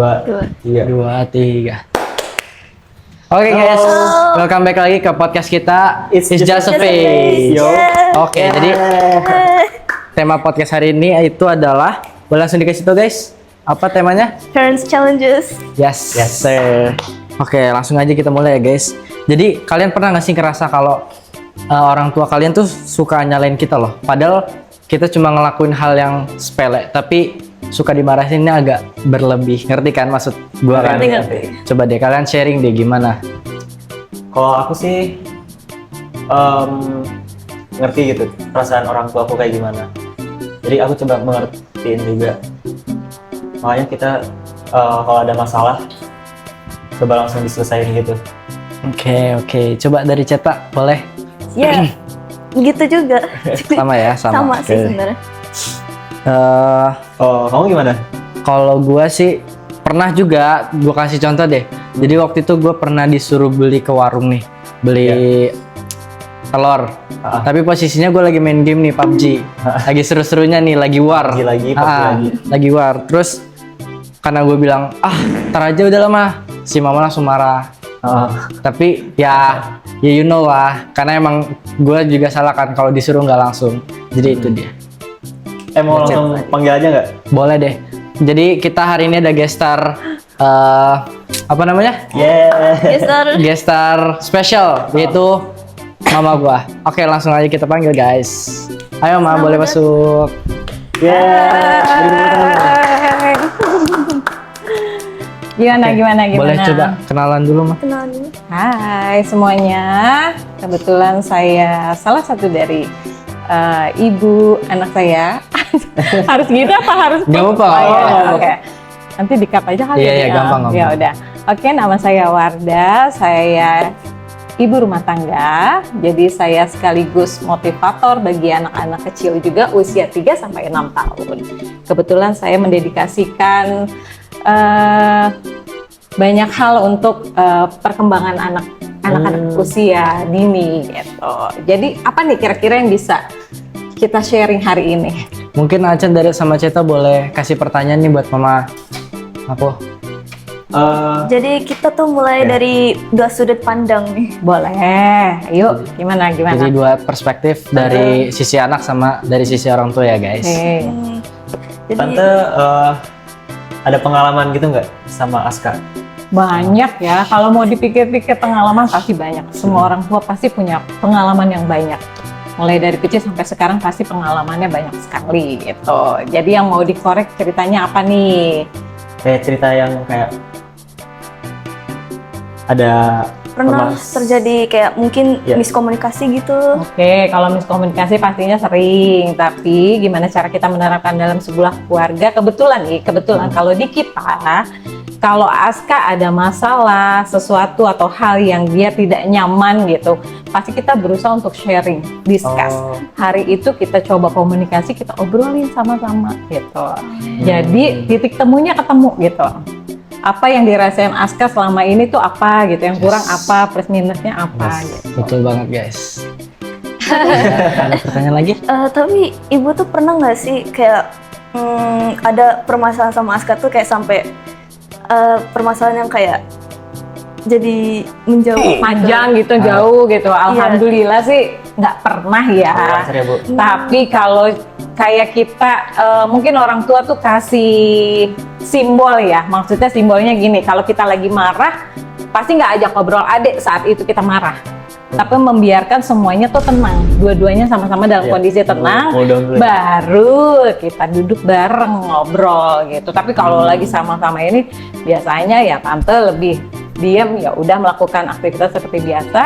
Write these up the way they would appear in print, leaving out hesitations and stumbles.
Dua, tiga. Oke guys, welcome back lagi ke podcast kita. It's just a face. Yo. Oke, jadi tema podcast hari ini itu adalah, boleh langsung dikasih tau guys, apa temanya? Parents challenges. Yes sir. Oke, langsung aja kita mulai ya guys. Jadi kalian pernah nggak sih ngerasa kalau orang tua kalian tuh suka nyalain kita loh? Padahal kita cuma ngelakuin hal yang sepele, tapi suka dimarahinnya agak berlebih. Ngerti kan maksud gua kan? Ngerti. Coba deh kalian sharing deh gimana. Kalau aku sih ngerti gitu perasaan orang tua aku kayak gimana. Jadi aku coba mengertiin juga. Makanya kita kalau ada masalah coba langsung diselesain gitu. Oke. Coba dari cetak boleh? Ya, gitu juga. Sama ya, sama. Sama sih sebenarnya. Oh, kamu gimana? Kalau gua sih pernah juga, gua kasih contoh deh. Jadi waktu itu gua pernah disuruh beli ke warung nih, beli telur. Tapi posisinya gua lagi main game nih, PUBG. Lagi seru-serunya nih, lagi war. Lagi war. Terus karena gue bilang, ntar aja udah lama. Si mama langsung marah. Tapi ya you know lah, karena emang gue juga salah kan kalau disuruh nggak langsung. Jadi itu dia. Mau langsung panggil aja nggak? Boleh deh. Jadi kita hari ini ada guest star, apa namanya? Guest star special, yaitu mama gua. Oke, langsung aja kita panggil guys. Ayo Ma, boleh masuk. Gimana? Boleh coba kenalan dulu Ma. Kenalan dulu. Hai semuanya, kebetulan saya salah satu dari ibu anak saya. Harus gitu apa harus? Gak apa-apa. Oke. Nanti di-cut aja kali. Iya, gampang. Ya udah. Oke, nama saya Wardah. Saya ibu rumah tangga. Jadi saya sekaligus motivator bagi anak-anak kecil juga usia 3 sampai 6 tahun. Kebetulan saya mendedikasikan banyak hal untuk perkembangan anak-anak usia dini gitu. Jadi apa nih kira-kira yang bisa kita sharing hari ini? Mungkin Acan dari sama Ceta boleh kasih pertanyaan nih buat mama aku. Jadi kita tuh mulai dari dua sudut pandang nih. Boleh. Ayo, gimana? Jadi dua perspektif dari sisi anak sama dari sisi orang tua ya guys. Oke. Jadi Tante ada pengalaman gitu nggak sama Aska? Banyak ya, kalau mau dipikir-pikir pengalaman pasti banyak. Semua orang tua pasti punya pengalaman yang banyak. Mulai dari kecil sampai sekarang pasti pengalamannya banyak sekali gitu. Jadi yang mau dikorek ceritanya apa nih? Kayak cerita yang kayak ada pernah terjadi kayak mungkin miskomunikasi gitu. Oke, kalau miskomunikasi pastinya sering. Tapi gimana cara kita menerapkan dalam sebuah keluarga? Kebetulan kalau di kita, kalau Aska ada masalah, sesuatu atau hal yang dia tidak nyaman gitu, pasti kita berusaha untuk sharing, discuss. Hari itu kita coba komunikasi, kita obrolin sama-sama gitu. Jadi titik temunya ketemu gitu. Apa yang dirasain Aska selama ini tuh apa gitu, yang kurang apa, plus minusnya apa gitu. Betul banget guys. Ada pertanyaan lagi? Tapi ibu tuh pernah nggak sih kayak ada permasalahan sama Aska tuh kayak sampai permasalahan yang kayak jadi menjauh panjang gitu, jauh gitu. Alhamdulillah sih nggak pernah ya. Ya, Bu. Tapi kalau kayak kita mungkin orang tua tuh kasih simbol ya. Maksudnya simbolnya gini, kalau kita lagi marah pasti nggak ajak ngobrol adik saat itu kita marah. Tapi membiarkan semuanya tuh tenang, dua-duanya sama-sama dalam kondisi tenang, baru kita duduk bareng ngobrol gitu. Tapi kalau lagi sama-sama ini biasanya ya tante lebih diam, ya udah melakukan aktivitas seperti biasa.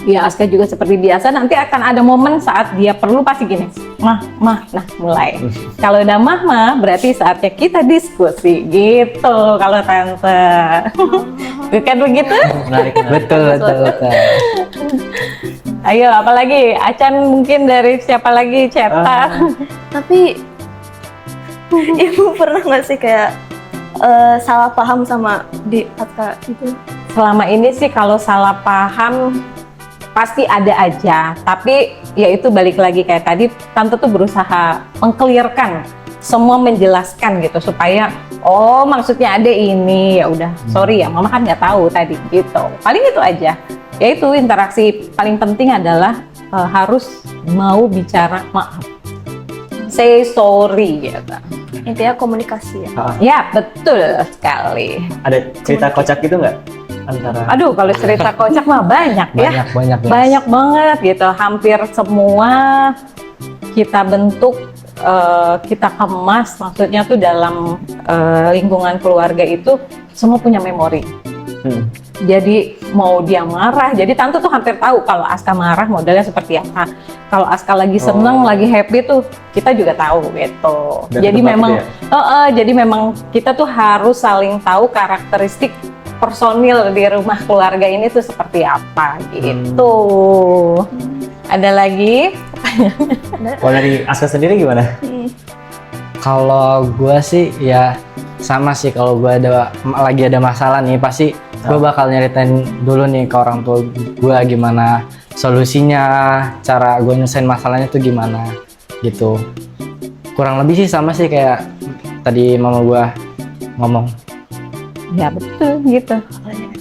Ya Aska juga seperti biasa, nanti akan ada momen saat dia perlu pasti gini, mah, nah mulai. Kalau udah mah, berarti saatnya kita diskusi gitu kalau tante. Bukan begitu? Betul. Ayo, apalagi? Acan mungkin dari siapa lagi? Ceta. Tapi ibu pernah nggak sih kayak salah paham sama di Aska itu? Selama ini sih kalau salah paham pasti ada aja, tapi ya itu balik lagi kayak tadi tante tuh berusaha mengkelirkan semua menjelaskan gitu supaya oh maksudnya ada ini, ya udah sorry ya mama kan nggak tahu tadi gitu. Paling itu aja. Yaitu interaksi paling penting adalah harus mau bicara maaf, say sorry gitu. Intinya komunikasi ya. Ya betul sekali. Ada cerita kocak gitu nggak antara? Aduh, kalau cerita kocak mah banyak ya. Banyak guys. Banyak banget gitu. Hampir semua kita bentuk, kita kemas, maksudnya tuh dalam lingkungan keluarga itu semua punya memori. Jadi mau dia marah, jadi tante tuh hampir tahu kalau Aska marah modelnya seperti apa. Kalau Aska lagi seneng, lagi happy tuh kita juga tahu gitu. Dan jadi ketebak memang, gitu jadi memang kita tuh harus saling tahu karakteristik personil di rumah keluarga ini tuh seperti apa gitu. Ada lagi? Kalau dari Aska sendiri gimana? Kalau gue sih ya sama sih, kalau gue lagi ada masalah nih pasti gue bakal nyeritain dulu nih ke orang tua gue gimana solusinya, cara gue nyelesain masalahnya tuh gimana gitu. Kurang lebih sih sama sih kayak tadi mama gue ngomong. Ya betul gitu.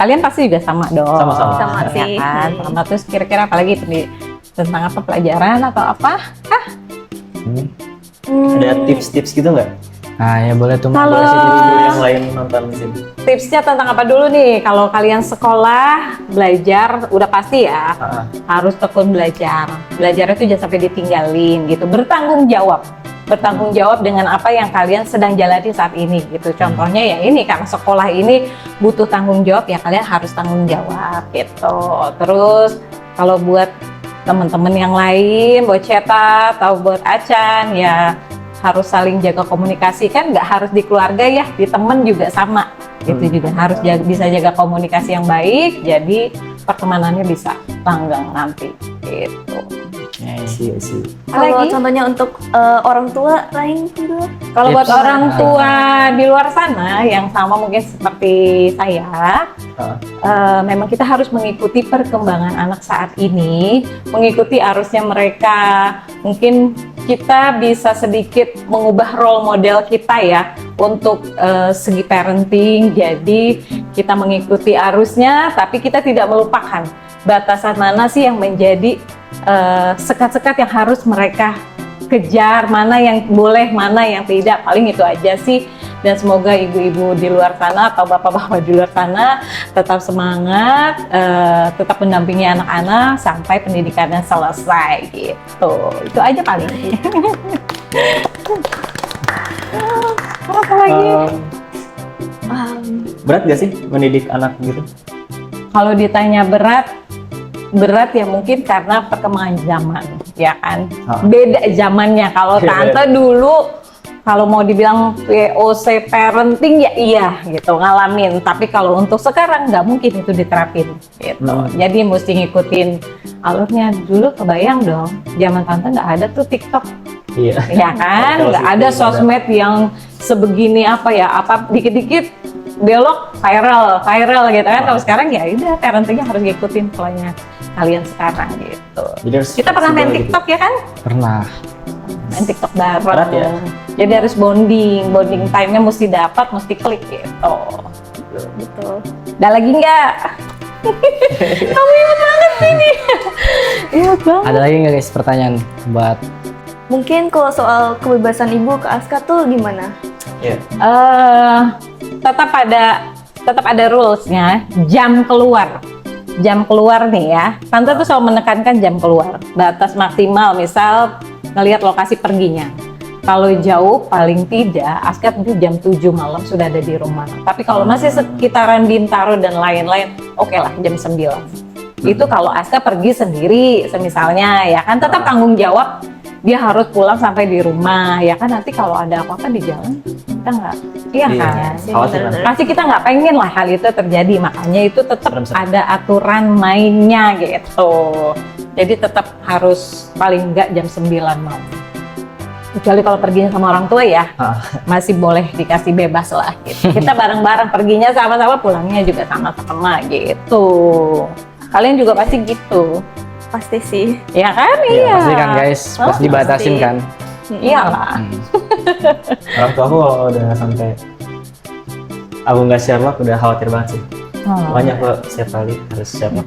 Kalian pasti juga sama dong. Sama-sama. Sama Ya sih. kan? Sama, terus kira-kira apalagi tentang apa, pelajaran atau apa? Ada tips-tips gitu nggak? Nah ya boleh tuh. Kalau- Boleh sih dulu yang lain nonton di sini. Tipsnya tentang apa dulu nih? Kalau kalian sekolah, belajar, udah pasti ya harus tekun belajar. Belajar itu jangan sampai ditinggalin gitu. Bertanggung jawab. Bertanggung jawab dengan apa yang kalian sedang jalani saat ini gitu. Contohnya ya ini, karena sekolah ini butuh tanggung jawab, ya kalian harus tanggung jawab gitu. Terus kalau buat teman-teman yang lain, buat Ceta atau buat Acan, ya harus saling jaga komunikasi. Kan nggak harus di keluarga ya, di teman juga sama. Itu juga harus bisa jaga komunikasi yang baik, jadi pertemanannya bisa langgeng nanti gitu. Iya sih. Kalau Lagi? contohnya untuk orang tua lain dulu. Kalau buat Tips. orang tua di luar sana yang sama mungkin seperti saya, memang kita harus mengikuti perkembangan anak saat ini, mengikuti arusnya mereka. Mungkin kita bisa sedikit mengubah role model kita ya untuk segi parenting. Jadi kita mengikuti arusnya, tapi kita tidak melupakan batasan mana sih yang menjadi sekat-sekat yang harus mereka kejar, mana yang boleh, mana yang tidak. Paling itu aja sih. Dan semoga ibu-ibu di luar sana atau bapak-bapak di luar sana tetap semangat, tetap mendampingi anak-anak sampai pendidikannya selesai gitu. Itu aja paling. Apa lagi? Berat gak sih mendidik anak gitu? Kalau ditanya berat ya mungkin karena perkembangan zaman, ya kan. Beda zamannya. Kalau tante dulu, kalau mau dibilang POC parenting ya iya gitu, ngalamin. Tapi kalau untuk sekarang nggak mungkin itu diterapin gitu. Jadi mesti ngikutin alurnya. Dulu kebayang dong, zaman tante nggak ada tuh TikTok. Iya. Ya kan, Kalau nggak situ ada nggak sosmed yang sebegini apa dikit-dikit belok viral gitu kan. Kalau sekarang ya udah parentingnya harus ngikutin polanya kalian sekarang gitu. Jadi harus Kita pernah main fleksibel gitu. TikTok ya kan? Pernah. Main TikTok bareng. Berat ya? Jadi harus bonding time-nya mesti dapat, mesti klik gitu. Gitu. Ada lagi nggak? Kamu ingat banget ini. Ingat banget. Ada lagi nggak guys pertanyaan buat Mungkin kalau soal kebebasan ibu ke Aska tuh gimana? Iya. Tetap ada rules-nya. Jam keluar nih ya. Tante tuh selalu menekankan jam keluar. Batas maksimal, misal ngelihat lokasi perginya. Kalau jauh paling tidak Aska tuh jam 7 malam sudah ada di rumah. Tapi kalau masih sekitaran Bintaro dan lain-lain, oke lah jam 9. Itu kalau Aska pergi sendiri semisalnya ya kan, tetap tanggung jawab. Dia harus pulang sampai di rumah ya kan, nanti kalau ada apa-apa di jalan kita nggak, iya kan? Khawatir kan? Pasti kita nggak pengen lah hal itu terjadi, makanya itu tetap Serem-serem. ada aturan mainnya gitu. Jadi tetap harus paling nggak jam 9 malam. Kecuali kalau perginya sama orang tua ya, masih boleh dikasih bebas lah gitu. Kita bareng-bareng perginya sama-sama, pulangnya juga sama-sama gitu. Kalian juga pasti gitu, Pasti sih. ya kan? Iya, pasti kan guys, Oh, pasti dibatasin pasti. kan. Iyalah. Orang tua aku kalau udah sampai aku nggak Sherlock udah khawatir banget sih. Makanya aku setiap kali harus Sherlock.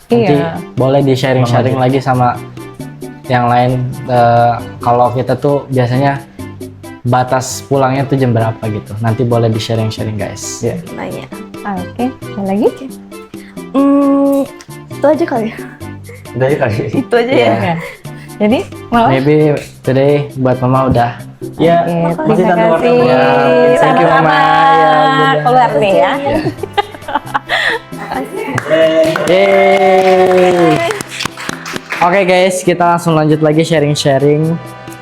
Nanti Iya. boleh di sharing-sharing Mama aja. lagi sama yang lain. Kalau kita tuh biasanya batas pulangnya tuh jam berapa gitu. Nanti boleh di sharing-sharing guys. Ya. Nanya. Oke, ada lagi? Itu aja kali. Udah ya kali. Itu aja ya. Ya. Jadi, mau? Maybe today buat mama udah. Ya, Oke, masih terima tante Warna kasih. boleh. Ya, thank you, Mama. Sama-sama. Ya, Keluar nih ya. Yeay. Oke guys, kita langsung lanjut lagi sharing-sharing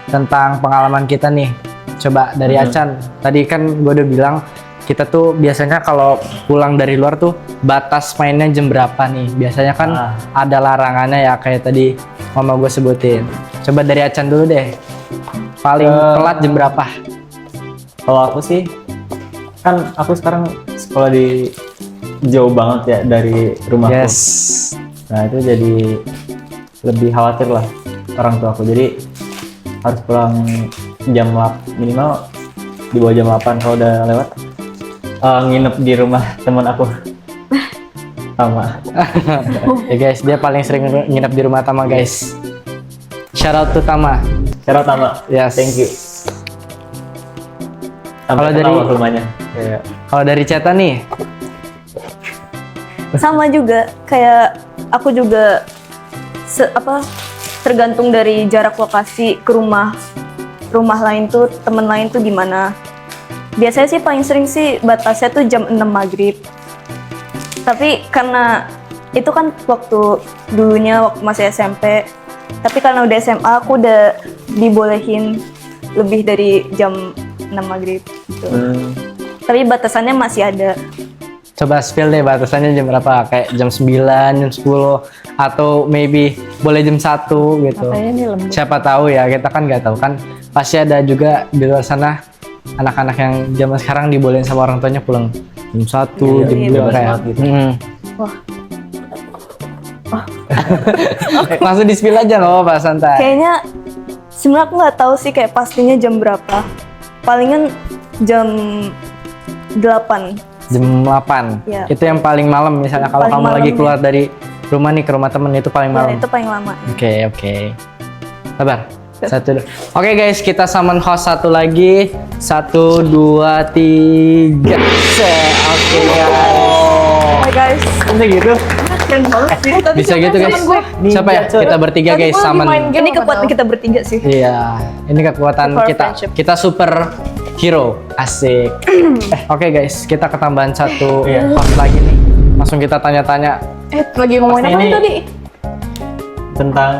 tentang pengalaman kita nih. Coba dari Acan. Tadi kan gue udah bilang kita tuh biasanya kalau pulang dari luar tuh batas mainnya jam berapa nih. Biasanya kan ada larangannya ya kayak tadi mama gue sebutin. Coba dari Acan dulu deh. Paling telat jam berapa? Kalau aku sih, kan aku sekarang sekolah di jauh banget ya dari rumahku. Yes. Nah itu jadi lebih khawatir lah orang tua aku. Jadi harus pulang jam 8, minimal di bawah jam 8. Kalau udah lewat nginep di rumah teman aku. Sama. Ya guys, dia paling sering nginep di rumah Tama guys. Shout out to Tama. Cara Tama. Yes. Thank you. Kalau Sampai dari- kenal rumahnya. Kayak Kalau dari Ceta nih, Sama juga kayak aku juga tergantung dari jarak lokasi ke rumah lain tuh, temen lain tuh gimana. Biasanya sih paling sering sih batasnya tuh jam 6 maghrib. Tapi karena itu kan waktu dulunya waktu masih SMP. Tapi karena udah SMA aku udah dibolehin lebih dari jam 6 maghrib gitu. Tapi batasannya masih ada. coba spill deh batasannya jam berapa? Kayak jam 9, jam 10, atau maybe boleh jam 1 gitu. Katanya ini lembut. Siapa tahu ya, kita kan nggak tahu kan. Pasti ada juga di luar sana anak-anak yang zaman sekarang dibolehin sama orang tuanya pulang jam 1, jam iya, 2 bebas kayak. banget gitu. Wah. Langsung di spill aja nggak apa-apa, santai. Kayaknya sebenarnya aku nggak tahu sih kayak pastinya jam berapa. Palingan jam 8. Jam 8. Iya. Itu yang paling malam misalnya kalau Paling kamu lagi malam, keluar dari rumah nih ke rumah temen itu paling Ya, malam. itu paling lama. Oke. Sabar. Satu dulu. Oke guys, kita summon host satu lagi. 1, 2, 3. Oke guys. Guys, Bisa gitu? keren banget sih. Bisa gitu guys. Siapa ya? Kita bertiga guys summon. Ini kekuatan kita bertiga sih. Iya, ini kekuatan Super kita. friendship. Kita super hero, asik. Oke guys, kita ketambahan satu host lagi nih. Langsung kita tanya-tanya. Lagi ngomongin Pasti apa ini- tadi? Tentang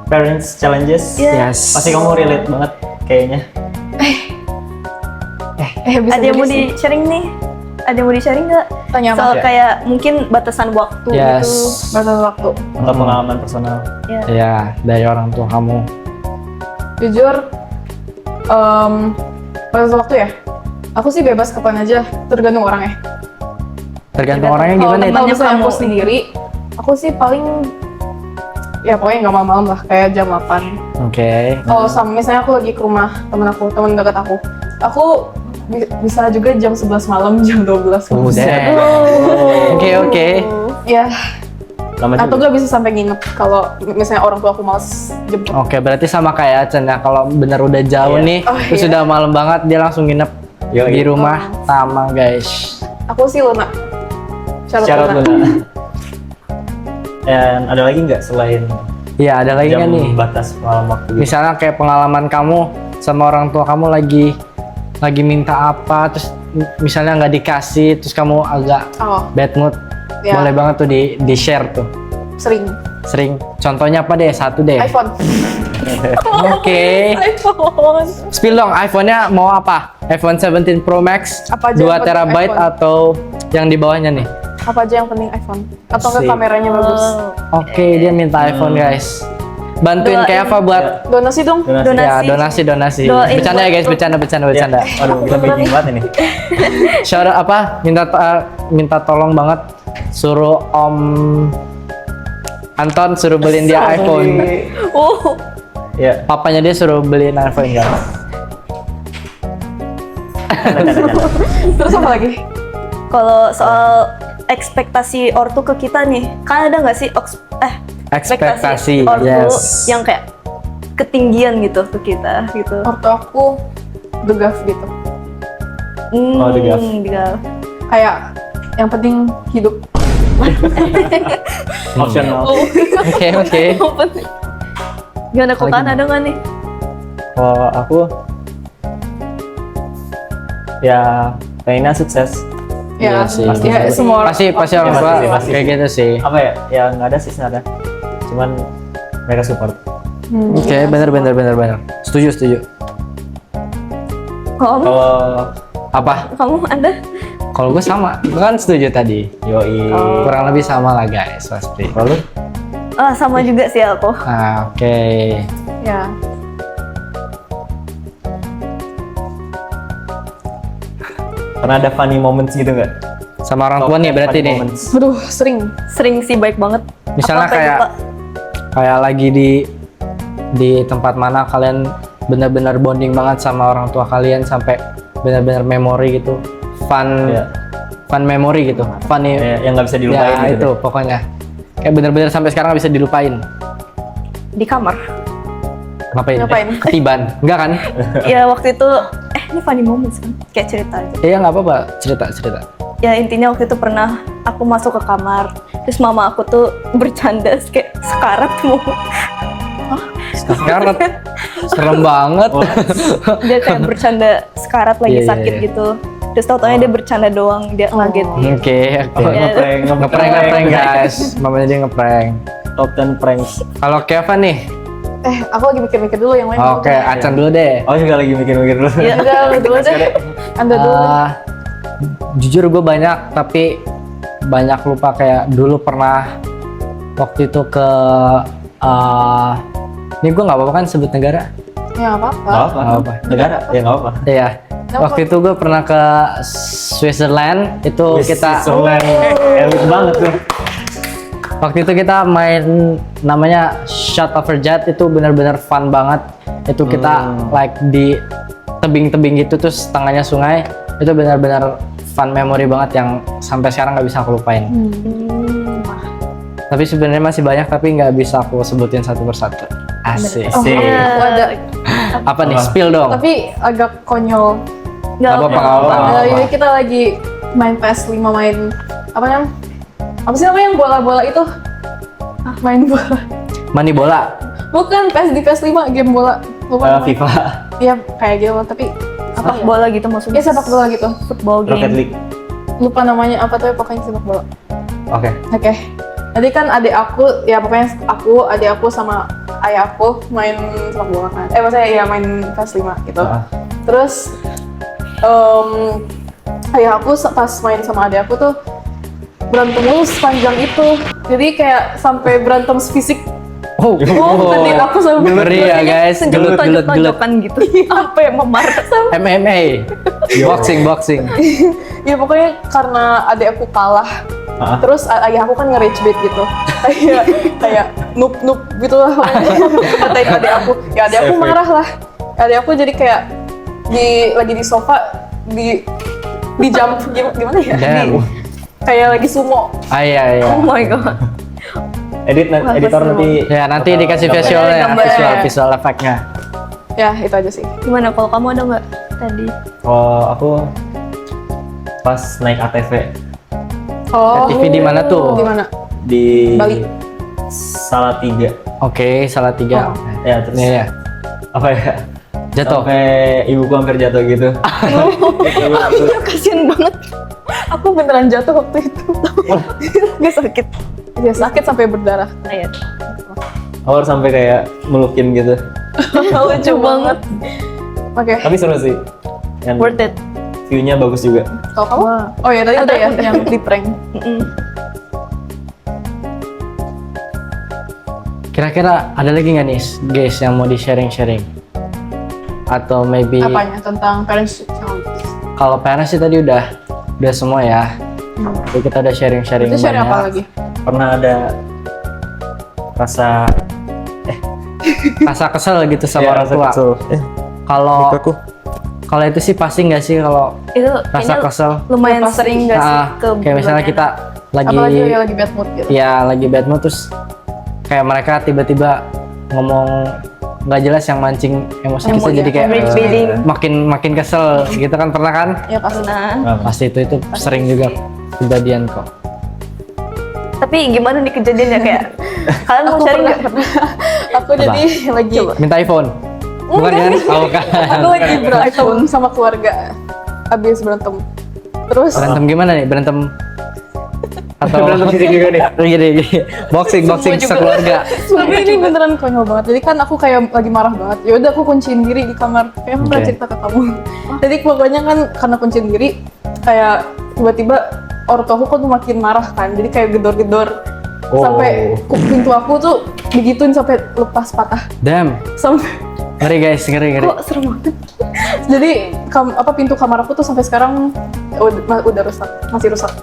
parents challenges. Iya. Yes. Pasti kamu relate banget kayaknya. Bisa Ada yang mau jadi sih. di-sharing nih? Ada yang mau di-sharing nggak? Tanya apa? Soal Ya. kayak mungkin batasan waktu Yes. gitu. Batas waktu. Atau pengalaman personal. Ya. Ya, dari orang tua kamu. Jujur, batas waktu ya. Aku sih bebas kapan aja, tergantung orangnya. Tergantung orangnya Kalau gimana itu? kalau misalnya kamu aku sendiri, aku sih paling ya pokoknya nggak malam-malam lah, kayak jam 8. Oke. Kalau sama misalnya aku lagi ke rumah temen dekat aku bisa juga jam 11 malam, jam 12 malam. Udah. Oke. Ya, Lama atau juga. nggak bisa sampai nginep kalau misalnya orang tua aku males jemput. Oke, berarti sama kayak Acan ya. Kalau bener udah jauh Iya. nih, Oh, terus iya. udah malam banget, dia langsung nginep Yoi. di rumah sama guys. Aku sih Luna. Syarat Luna. Dan ada lagi nggak selain Iya, ada lagi jam nggak nih? batas malam waktu gitu? Misalnya kayak pengalaman kamu sama orang tua kamu lagi minta apa, terus misalnya nggak dikasih, terus kamu agak Oh, bad mood, Ya. boleh banget tuh di share tuh. sering. Sering. Contohnya apa deh? Satu deh. iPhone. Oke. iPhone. Spill dong, iPhone-nya mau apa? iPhone 17 Pro Max, Apa aja 2 yang penting terabyte iPhone? atau yang di bawahnya nih? Apa aja yang penting iPhone? Atau enggak Sip. kameranya bagus? Oke, dia minta iPhone guys. Bantuin Doain. kayak apa buat Donasi dong. ya donasi. Doain Bercanda ya buat- guys, bercanda. Aduh, kita bikin banget ini. Shout out apa? Minta tolong banget suruh Om Anton suruh beliin dia iPhone. Oh, Ya, Papanya dia suruh beliin iPhone guys. Terus apa lagi? Kalau soal ekspektasi ortu ke kita nih, kan ada nggak sih Ekspektasi, ortu yes. yang kayak ketinggian gitu ke kita gitu? Ortu aku degaf gitu. Oh, degaf. Degaf. Kayak yang penting hidup. Optional. Oke. Gimana kok kan ada nggak nih? Kalau aku ya pengennya sukses. Ya, Iya sih. pasti ya, semua orang. Pasti orang tua Pasti. kayak gitu sih. Apa ya? Ya nggak ada sih sebenarnya. Cuman mereka support. Oke, benar. Setuju. Kalau Kalau Apa? kamu ada? Kalau gue sama, gue kan setuju tadi. yoi. Kurang lebih sama lah guys, pasti. Kalau lu? Sama juga sih aku. Oke. Ya. Pernah ada funny moments gitu nggak? Sama orang tua nih berarti Funny nih. moments. Aduh, sering. Sering sih, baik banget. Misalnya Apa-apa kayak lupa. kayak lagi di tempat mana kalian benar-benar bonding banget sama orang tua kalian sampai benar-benar memori gitu. Iya. Fun memory gitu. Funny. Yang nggak bisa dilupain Ya, gitu. itu pokoknya. Kayak benar-benar sampai sekarang nggak bisa dilupain. Di kamar. Ngapain? Ketiban. Enggak kan? Ya waktu itu, ini funny moments kan? Kayak cerita aja. Iya nggak apa-apa. Cerita. Ya intinya waktu itu pernah aku masuk ke kamar, terus mama aku tuh bercanda kayak sekarat mau. Sekarang serem banget. Dia kayak bercanda sekarat lagi Iya, iya, sakit iya. gitu. Terus tau-taunya dia bercanda doang, dia ngaget. Oke. Ngeprank guys. Mamanya dia ngeprank. Top 10 pranks. Kalau Kevin nih, Aku lagi mikir-mikir dulu yang lain. oke, Acan dulu deh. Oh juga lagi mikir-mikir dulu. Iya. Enggak, dulu deh. Anda dulu. Jujur gue banyak, tapi banyak lupa. Kayak dulu pernah waktu itu ke ini gue nggak apa-apa kan sebut negara? Ya apa-apa. Nggak apa. Nggak apa. Negara? Ya nggak apa. Iya. Waktu itu gue pernah ke Switzerland. Itu kita Switzerland. Elit banget tuh. waktu itu kita main namanya Shot Over Jet. Itu benar-benar fun banget. Itu kita like di tebing-tebing gitu terus tengahnya sungai. Itu benar-benar fun memory banget yang sampai sekarang nggak bisa aku lupain. Tapi sebenarnya masih banyak tapi nggak bisa aku sebutin satu persatu. Asik. Aku ada. Apa nih? Spill dong. Tapi agak konyol. Nggak Nggak apa-apa. Ini kita lagi main PS5, main apa namanya? Apa sih namanya yang bola-bola itu? Main bola. Mani bola. Bukan PS di PS5 game bola. Lupa namanya. FIFA. Iya kayak gitu tapi apa Sepak ya? bola gitu maksudnya. Iya sepak bola gitu. Football Rocket game. League. Lupa namanya apa tuh pokoknya sepak bola. Oke. Oke. Nanti kan adik aku, ya pokoknya adik aku sama ayah aku main sepak bola kan. Maksudnya ya main PS5 gitu. Terus ayah aku pas main sama adik aku tuh berantem mulu sepanjang itu. Jadi kayak sampai berantem fisik. Oh, Adik aku sampai ngeri ya guys. Gelut. Tonjok-tonjokan gitu. Apa yang memarah sama MMA. Boxing. Ya pokoknya karena adik aku kalah. Terus ayah aku kan nge-rage bait gitu. kayak noob gitu lah. Katain adik aku. Ya adik aku marah lah. Adik aku jadi kayak lagi di sofa di jump gimana ya? Damn. Kayak lagi sumo. Iya. Oh my god. Editor nanti. Ya nanti dikasih visualnya, gambar. visual efeknya. Ya itu aja sih. Gimana kalau kamu ada nggak tadi? Oh aku pas naik ATV Oh. TV di mana tuh? Di mana? di Bali. Salatiga. Oke, salah tiga. Oh. Ya terus Iya. apa ya? Jatuh. Sampai ibuku hampir jatuh gitu. Kasian banget. Aku beneran jatuh waktu itu. Gak sakit. Ya sakit sampai berdarah. Ayat. Aku harus sampai kayak melukin gitu. Lucu banget. Oke. Tapi seru sih. Yang Worth it. view-nya bagus juga. Kalau kamu? Oh ya tadi Ada, udah ya ada. yang di prank. Kira-kira ada lagi nggak nih guys yang mau di sharing-sharing? Atau maybe Apanya tentang parents challenges? kalau parents sih tadi udah semua ya. Jadi kita udah sharing-sharing Itu share banyak. apa lagi? Pernah ada rasa Rasa kesel gitu sama ya, orang rasa tua. kesel. Kalau Kalau itu sih pasti nggak sih kalau Itu rasa kayaknya kesel. lumayan Ya, pasti. sering gak sih ke Kayak misalnya kita Apalagi lagi ya lagi bad mood gitu. ya lagi bad mood terus kayak mereka tiba-tiba ngomong nggak jelas yang mancing emosi kita Emosi, jadi ya. kayak Rage baiting. makin kesel gitu kan, pernah kan? Ya pasti. Nah, Pasti itu sering juga kejadian kok. tapi gimana nih kejadiannya kayak kalian mau Aku sharing pernah, nggak? aku jadi lagi Minta iPhone. Bukan kan? Oh, kan. aku lagi berantem sama keluarga habis berantem. Terus Berantem gimana nih? Berantem atau Berantem fisik juga nih. gini. Boxing sekeluarga. tapi ini beneran konyol banget. Jadi kan aku kayak lagi marah banget. Ya udah aku kunciin diri di kamar. Kayak aku pernah Oke. cerita ke kamu. Jadi pokoknya kan karena kunciin diri kayak tiba-tiba ortu aku kan makin marah kan. Jadi kayak gedor-gedor Oh. sampai pintu aku tuh digituin sampai lepas patah. Damn. Sampai Ngeri guys, ngeri. kok serem banget. Jadi pintu kamar aku tuh sampai sekarang udah rusak, masih rusak.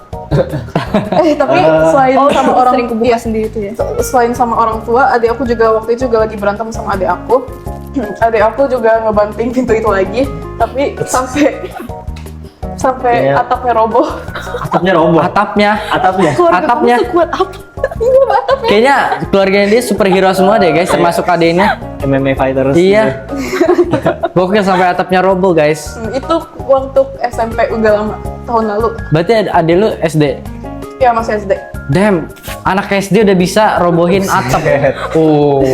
Tapi selain sama orang sering kebuka iya, sendiri tuh ya. selain sama orang tua, adik aku juga waktu itu juga lagi berantem sama adik aku. Adik aku juga ngebanting pintu itu lagi, tapi sampai Kayak- atapnya roboh. Atapnya roboh. Atapnya. Keluarga Atapnya. kamu sekuat apa? Iya, atapnya. Kayaknya keluarganya dia superhero semua deh guys, termasuk adiknya. MMA fighters. Iya. Gokil sampai atapnya roboh guys. Itu waktu SMP udah lama, tahun lalu. Berarti adik lu SD. Ya masih SD. Damn, anak SD udah bisa robohin atap. Oh,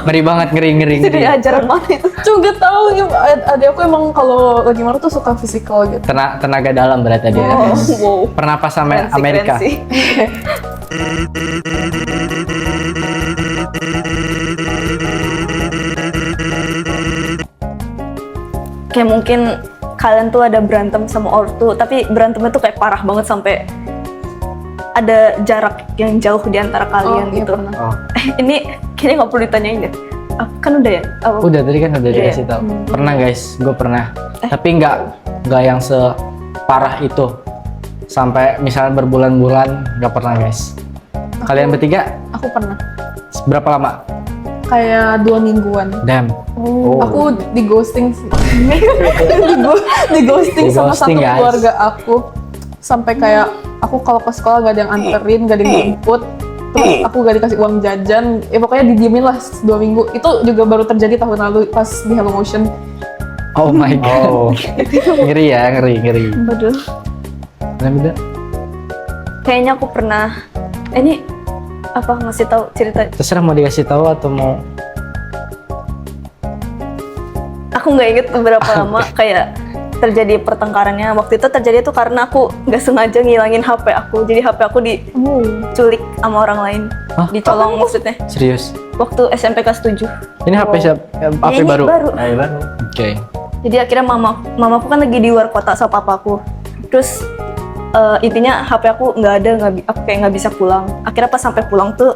ngeri banget, ngeri. Jadi ajaran mana itu? Juga tahu ya, adik aku emang kalau lagi marah tuh suka fisikal gitu. Tenaga dalam berarti dia. Oh, wow. Pernah pas sama Keren sih, Amerika. keren sih. Kayak mungkin kalian tuh ada berantem sama ortu, tapi berantemnya tuh kayak parah banget sampai ada jarak yang jauh di antara kalian iya, gitu. pernah. Oh. Ini kayaknya nggak perlu ditanyain deh. Ah, kan udah ya? Oh, Udah tadi kan udah Iya. dikasih tahu. Pernah guys, gue pernah. Tapi nggak yang separah itu. Sampai misalnya berbulan-bulan nggak pernah guys. Kalian bertiga Aku pernah. berapa lama? Kayak 2 mingguan. Damn. Aku di ghosting sih. di ghosting sama satu Di-ghosting, guys. keluarga aku. Sampai kayak aku kalau ke sekolah gak ada yang anterin, gak ada yang jemput. Terus aku gak dikasih uang jajan. Ya pokoknya didiemin lah 2 minggu. Itu juga baru terjadi tahun lalu pas di Hello Motion. Oh my god. Oh. Ngeri ya, ngeri. Waduh. Kalian beda? Kayaknya aku pernah. Ini apa ngasih tahu cerita? Terserah mau dikasih tahu atau mau Aku nggak inget berapa lama kayak terjadi pertengkarannya. Waktu itu terjadi tuh karena aku nggak sengaja ngilangin HP aku. Jadi HP aku diculik sama orang lain. Hah? Dicolong maksudnya. serius? Waktu SMP kelas 7. Ini HP siapa? HP Ini baru? Ayo baru. Oke. Jadi akhirnya mamaku kan lagi di luar kota sama papaku. Terus intinya HP aku nggak ada, aku kayak nggak bisa pulang. Akhirnya pas sampai pulang tuh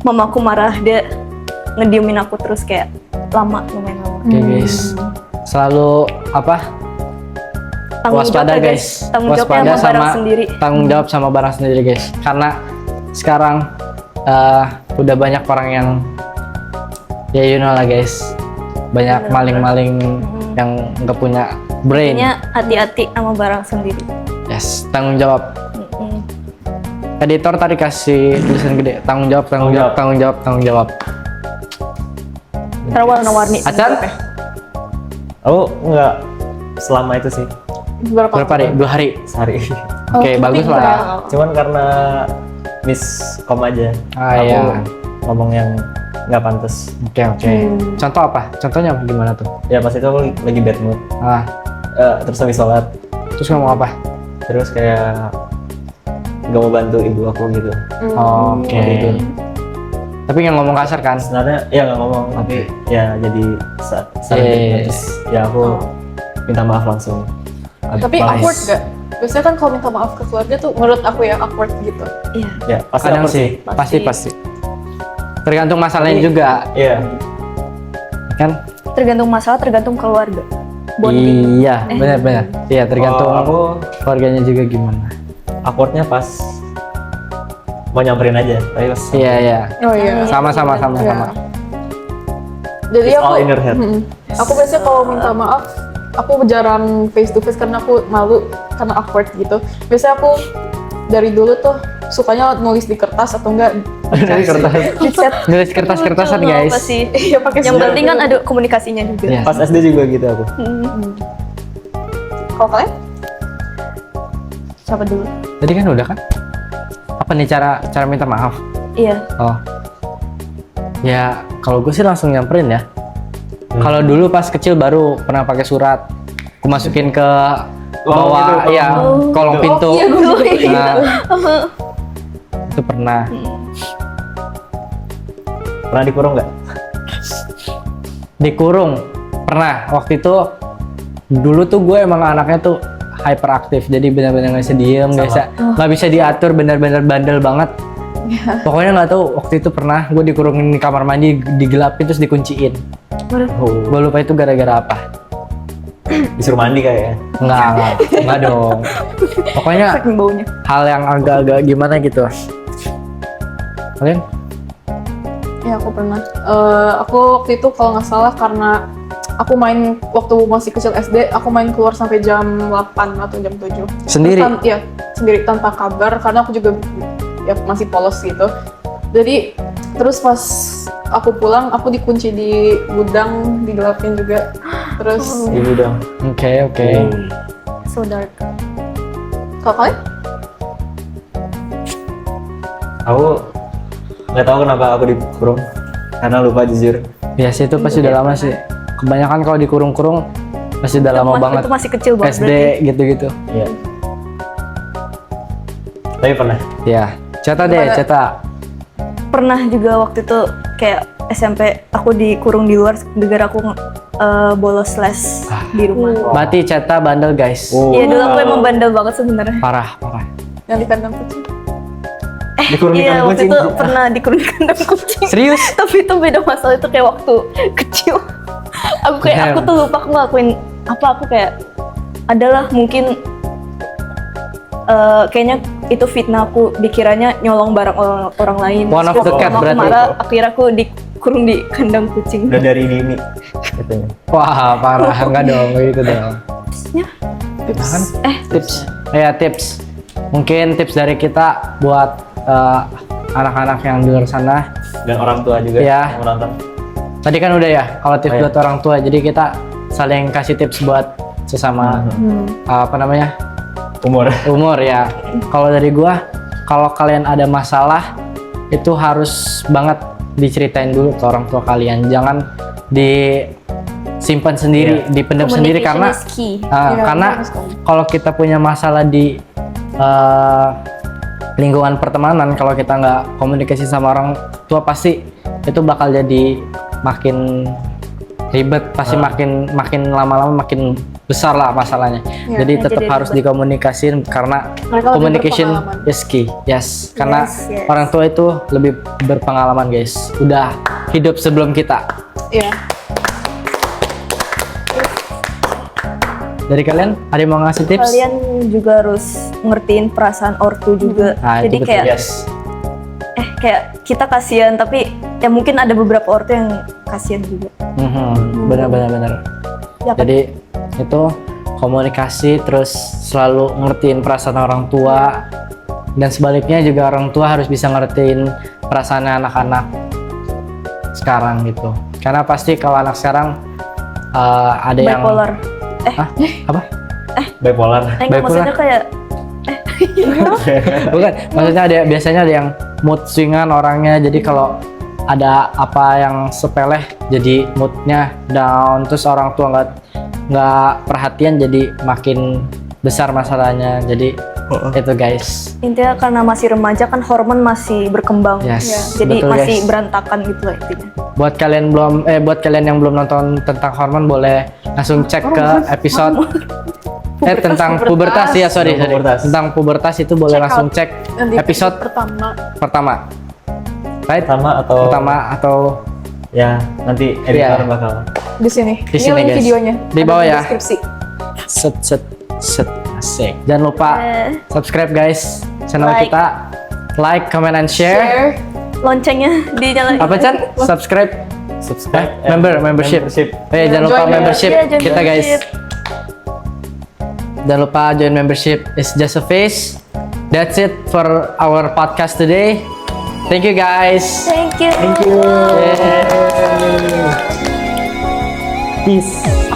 mamaku marah, dia ngediemin aku terus kayak lumayan lama. Oke guys. Selalu apa? Waspada jawabnya, guys. Tanggung jawabnya sama barang sendiri. Tanggung jawab sama barang sendiri guys. Karena sekarang udah banyak orang yang ya you know lah guys. Banyak Bener-bener. maling-maling yang nggak punya brain. Intinya hati-hati sama barang sendiri. Yes, tanggung jawab. Mm-mm. Editor tadi kasih tulisan gede. Tanggung jawab. Ntar warna-warni. Acan? Aku nggak selama itu sih. Berapa Berapa hari? 2 hari. Sehari. Oke, bagus tiga. lah. Cuman karena miskom aja. Ah, Aku iya. ngomong yang nggak pantas. Oke. Contoh apa? Contohnya gimana tuh? Ya pas itu aku lagi bad mood. Ah, Terus habis sholat. terus ngomong apa? Terus kayak nggak mau bantu ibu aku gitu. Oke. Gitu. Tapi nggak ngomong kasar kan? Sebenarnya ya nggak ngomong, tapi ya jadi saat Yes. terus ya aku minta maaf langsung. Tapi Maaf. awkward gak? Biasanya kan kalau minta maaf ke keluarga tuh menurut aku ya awkward gitu. Iya. Ya pasti Kadang awkward sih, Pasti. pasti. Tergantung masalahnya Tapi- juga, Iya. kan? Tergantung masalah, tergantung keluarga. Bonding. Iya, benar-benar. Iya, tergantung Kalau aku keluarganya juga gimana. awkwardnya pas mau nyamperin aja, tapi pas Iya. Oh iya. Sama-sama. Jadi It's aku all in your head. Aku biasanya kalau minta maaf aku jarang face to face karena aku malu, karena awkward gitu. Biasanya aku dari dulu tuh sukanya nulis di kertas atau enggak Dari kertas. Chat. Nulis kertas-kertasan Lucu, guys. apa sih? Iya pakai Yang surat. penting kan ada komunikasinya juga. Iya. Pas SD juga gitu aku. Kalau kalian? Siapa dulu? Tadi kan udah kan? Apa nih cara minta maaf? Iya. Oh. Ya, kalau gue sih langsung nyamperin ya. Kalau dulu pas kecil baru pernah pakai surat. Aku masukin ke bawah gitu, ya kolong pintu. Iya, gue juga kayak Nah, gitu. itu pernah. Pernah dikurung nggak? Dikurung. Pernah. Waktu itu dulu tuh gue emang anaknya tuh hyperaktif. Jadi benar-benar nggak bisa diem, nggak bisa diatur, benar-benar bandel banget. Pokoknya nggak tahu waktu itu pernah gue dikurungin di kamar mandi, digelapin terus dikunciin. Gue lupa itu gara-gara apa. Disuruh mandi kayaknya. Enggak dong. Pokoknya Saking baunya. hal yang agak-agak gimana gitu. Kalian? Ya aku pernah. Aku waktu itu kalau nggak salah karena aku main waktu masih kecil SD, aku main keluar sampai jam 8 atau jam 7. Sendiri? Iya, sendiri tanpa kabar karena aku juga ya masih polos gitu. Jadi terus pas aku pulang, aku dikunci di gudang, digelapin juga. Terus Di gudang. Oke. So dark. kalau kalian? Aku nggak tahu kenapa aku dikurung. Karena lupa jujur. Ya sih itu pasti udah lama sih. Kebanyakan kalau dikurung-kurung pasti udah lama banget. Itu masih kecil banget SD berarti. gitu-gitu. Iya. Tapi pernah. Ya, Ceta deh, Gimana? Ceta. Pernah juga waktu itu kayak SMP aku dikurung di luar gara aku bolos les di rumah. Berarti Ceta bandel guys. Oh. Iya dulu aku emang bandel banget sebenarnya. Parah. Yang di kandang kucing. Dikurung di Iya kandang waktu kucing. itu pernah dikurung di kandang kucing. Serius? Tapi itu beda masalah, itu kayak waktu kecil. Aku kayak aku tuh lupa aku ngelakuin apa, aku kayak adalah mungkin kayaknya itu fitnah, aku dikiranya nyolong barang orang lain. One of Terus the cat aku berarti. marah, akhirnya aku dikurung di kandang kucing. Udah dari dini katanya. Wah, parah. Enggak dong, gitu dong. Kan? Tips. Ya, tips. Mungkin tips dari kita buat anak-anak yang di luar sana. Dan orang tua juga Iya. yang menonton. Tadi kan udah ya, kalau tips Oh, iya. buat orang tua. Jadi kita saling kasih tips buat sesama apa namanya? Umur ya. Kalau dari gua, kalau kalian ada masalah itu harus banget diceritain dulu ke orang tua kalian. Jangan disimpan sendiri, dipendam sendiri karena Communication is key. karena bagus kamu. kalau kita punya masalah di lingkungan pertemanan, kalau kita nggak komunikasi sama orang tua pasti itu bakal jadi makin ribet, pasti makin lama-lama makin besar lah masalahnya. Jadi tetap jadi harus ribet. dikomunikasin karena Mereka lebih communication berpengalaman. is key. Yes, karena Yes. orang tua itu lebih berpengalaman guys. Udah hidup sebelum kita. Iya. Dari kalian ada yang mau ngasih tips? Kalian juga harus ngertiin perasaan ortu juga. Nah, Jadi itu betul. kayak Yes. kayak kita kasihan, tapi ya mungkin ada beberapa ortu yang kasihan juga. Benar. Ya kan? Jadi itu komunikasi, terus selalu ngertiin perasaan orang tua, dan sebaliknya juga orang tua harus bisa ngertiin perasaan anak-anak sekarang gitu. Karena pasti kalau anak sekarang ada yang Bipolar. Hah? Apa? Bipolar. Enggak, bipolar. maksudnya kayak Bukan, maksudnya biasanya ada yang mood swingan orangnya. Jadi kalau ada apa yang sepele jadi moodnya down, terus orang tua nggak perhatian jadi makin besar masalahnya. Jadi itu guys. intinya karena masih remaja kan hormon masih berkembang. Yes, Ya, jadi betul, masih guys. berantakan gitu lah intinya. Buat kalian yang belum nonton tentang hormon, boleh langsung cek ke episode tentang pubertas ya, sorry. Pubertas. Tentang pubertas itu boleh Check langsung out. cek Yang di episode pertama. right? Pertama atau ya nanti editor Iya. bakal. Di sini. Di Ini sini, link guys. videonya. Di bawah Ada ya. Deskripsi. Set asik. Jangan lupa subscribe guys channel Like. kita, like, comment, and share. Share. Loncengnya dinyalain. Apa Chan? Subscribe. Subscribe. Membership. Membership. Jangan lupa Join ya. membership Iya, join kita guys. membership. Jangan lupa join membership. It's just a face. That's it for our podcast today. Thank you guys. Thank you. Peace.